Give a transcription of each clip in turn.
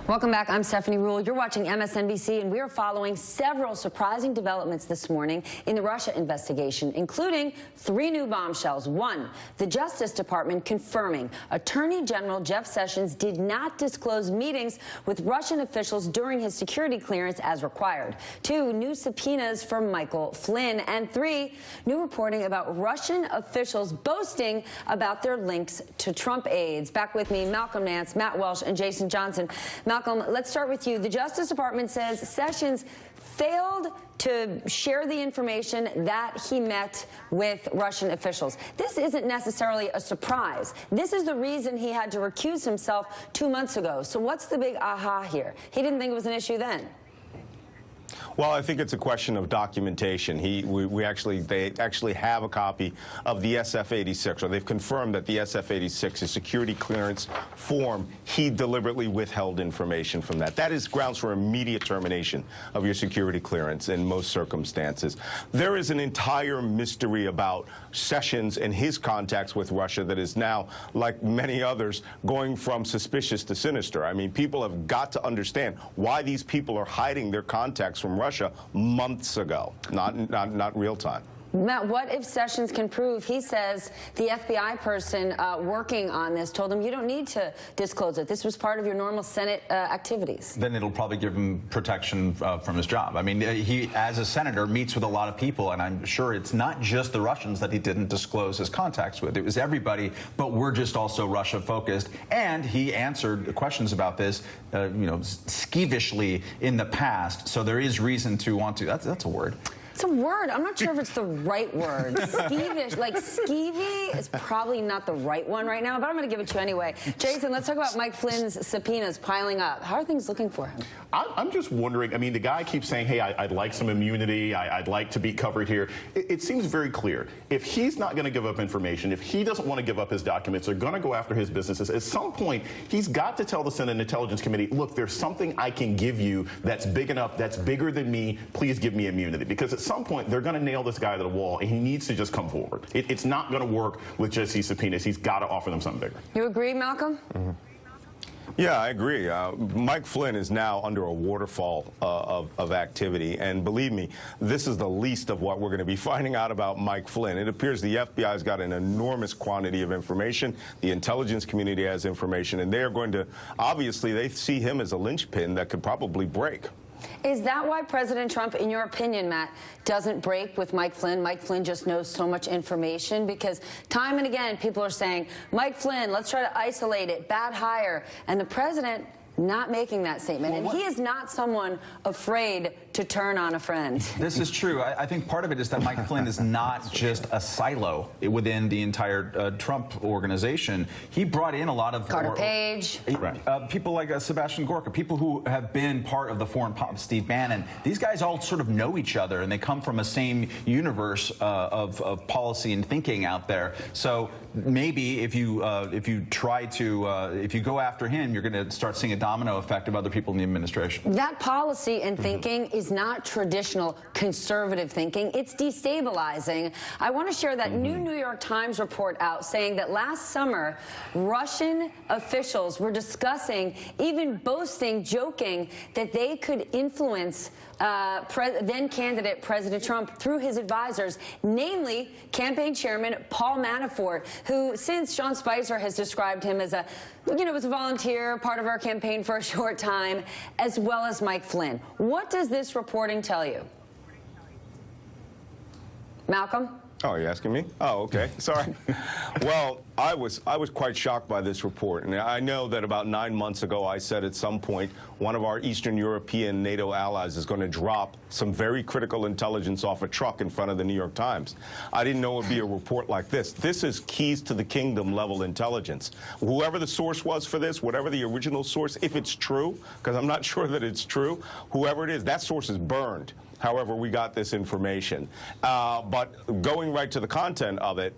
Welcome back. I'm Stephanie Rule. You're watching MSNBC, and we are following several surprising developments this morning in the Russia investigation, including 3 new bombshells. One, the Justice Department confirming Attorney General Jeff Sessions did not disclose meetings with Russian officials during his security clearance as required. 2, new subpoenas for Michael Flynn. And 3, new reporting about Russian officials boasting about their links to Trump aides. Back with me, Malcolm Nance, Matt Welsh, and Jason Johnson. Malcolm, let's start with you. The Justice Department says Sessions failed to share the information that he met with Russian officials. This isn't necessarily a surprise. This is the reason he had to recuse himself 2 months ago. So what's the big aha here? He didn't think it was an issue then. Well, I think it's a question of documentation. They actually have a copy of the SF-86, or they've confirmed that the SF-86 is security clearance form. He deliberately withheld information from that. That is grounds for immediate termination of your security clearance in most circumstances. There is an entire mystery about Sessions and his contacts with Russia that is now, like many others, going from suspicious to sinister. I mean, people have got to understand why these people are hiding their contacts from Russia months ago, not real time. Matt, what if Sessions can prove, he says the FBI person working on this told him you don't need to disclose it. This was part of your normal Senate activities. Then it'll probably give him protection from his job. I mean, he, as a senator, meets with a lot of people, and I'm sure it's not just the Russians that he didn't disclose his contacts with. It was everybody, but we're just also Russia-focused. And he answered questions about this, skeevishly in the past. So there is reason to want to. That's a word. It's a word. I'm not sure if it's the right word. Skeevish, like skeevy is probably not the right one right now, but I'm going to give it to you anyway. Jason, let's talk about Mike Flynn's subpoenas piling up. How are things looking for him? I'm just wondering, I mean, the guy keeps saying, hey, I'd like some immunity, I'd like to be covered here. It seems very clear. If he's not going to give up information, if he doesn't want to give up his documents, they're going to go after his businesses. At some point, he's got to tell the Senate Intelligence Committee, look, there's something I can give you that's big enough, that's bigger than me, please give me immunity. Because at some point, they're going to nail this guy to the wall, and he needs to just come forward. It's not going to work with just these subpoenas. He's got to offer them something bigger. You agree, Malcolm? Mm-hmm. Yeah, I agree. Mike Flynn is now under a waterfall of activity, and believe me, this is the least of what we're going to be finding out about Mike Flynn. It appears the FBI's got an enormous quantity of information. The intelligence community has information, and they are going to, obviously, they see him as a linchpin that could probably break. Is that why President Trump, in your opinion, Matt, doesn't break with Mike Flynn? Mike Flynn just knows so much information? Because time and again, people are saying, Mike Flynn, let's try to isolate it, bad hire. And the president not making that statement. And he is not someone afraid to turn on a friend. This is true. I think part of it is that Mike Flynn is not just a silo within the entire Trump organization. He brought in a lot of Carter Page, people like Sebastian Gorka, people who have been part of the foreign policy, Steve Bannon. These guys all sort of know each other, and they come from a same universe of policy and thinking out there. So maybe if you try to if you go after him, you're going to start seeing a domino effect of other people in the administration. That policy and thinking is not traditional conservative thinking. It's destabilizing. I want to share that new New York Times report out saying that last summer, Russian officials were discussing, even boasting, joking, that they could influence then-candidate President Trump through his advisors, namely campaign chairman Paul Manafort, who, since Sean Spicer has described him as a, was a volunteer, part of our campaign for a short time, as well as Mike Flynn. What does this reporting tell you? Malcolm? Oh, are you asking me? Oh, okay. Sorry. Well, I was quite shocked by this report, and I know that about 9 months ago I said at some point one of our Eastern European NATO allies is going to drop some very critical intelligence off a truck in front of the New York Times. I didn't know it would be a report like this. This is keys to the kingdom level intelligence. Whoever the source was for this, whatever the original source, if it's true, because I'm not sure that it's true, whoever it is, that source is burned. However, we got this information. But going right to the content of it,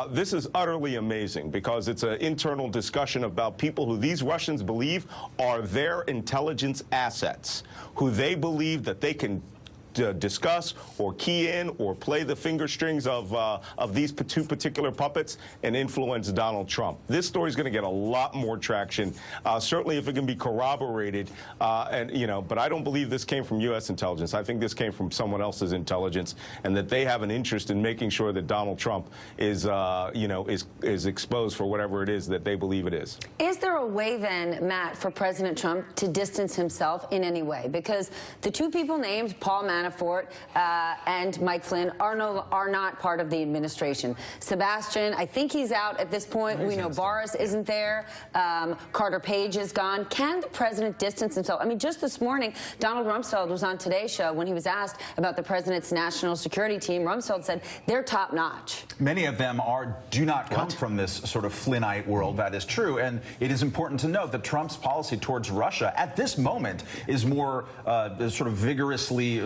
this is utterly amazing because it's an internal discussion about people who these Russians believe are their intelligence assets, who they believe that they can discuss or key in or play the finger strings of these two particular puppets and influence Donald Trump. This story is going to get a lot more traction, certainly if it can be corroborated. But I don't believe this came from U.S. intelligence. I think this came from someone else's intelligence, and that they have an interest in making sure that Donald Trump is exposed for whatever it is that they believe it is. Is there a way then, Matt, for President Trump to distance himself in any way? Because the two people named, Paul Manafort and Mike Flynn, are not part of the administration. Sebastian, I think he's out at this point. We know Boris isn't there. Carter Page is gone. Can the president distance himself? I mean, just this morning, Donald Rumsfeld was on Today's Show when he was asked about the president's national security team. Rumsfeld said they're top notch. Many of them do not come from this sort of Flynnite world. That is true. And it is important to note that Trump's policy towards Russia at this moment is more sort of vigorously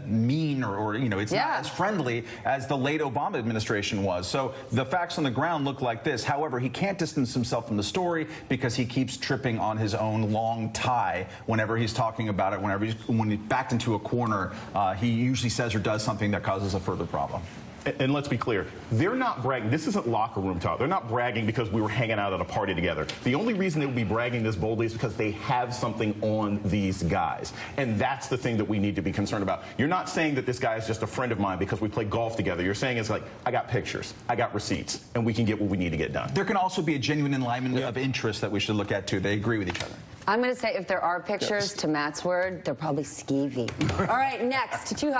mean, or it's not as friendly as the late Obama administration was. So the facts on the ground look like this. However, he can't distance himself from the story because he keeps tripping on his own long tie whenever he's talking about it. When he's backed into a corner, he usually says or does something that causes a further problem. And let's be clear, they're not bragging. This isn't locker room talk. They're not bragging because we were hanging out at a party together. The only reason they would be bragging this boldly is because they have something on these guys. And that's the thing that we need to be concerned about. You're not saying that this guy is just a friend of mine because we play golf together. You're saying it's like, I got pictures, I got receipts, and we can get what we need to get done. There can also be a genuine alignment of interest that we should look at, too. They agree with each other. I'm going to say if there are pictures, to Matt's word, they're probably skeevy. All right, next, two high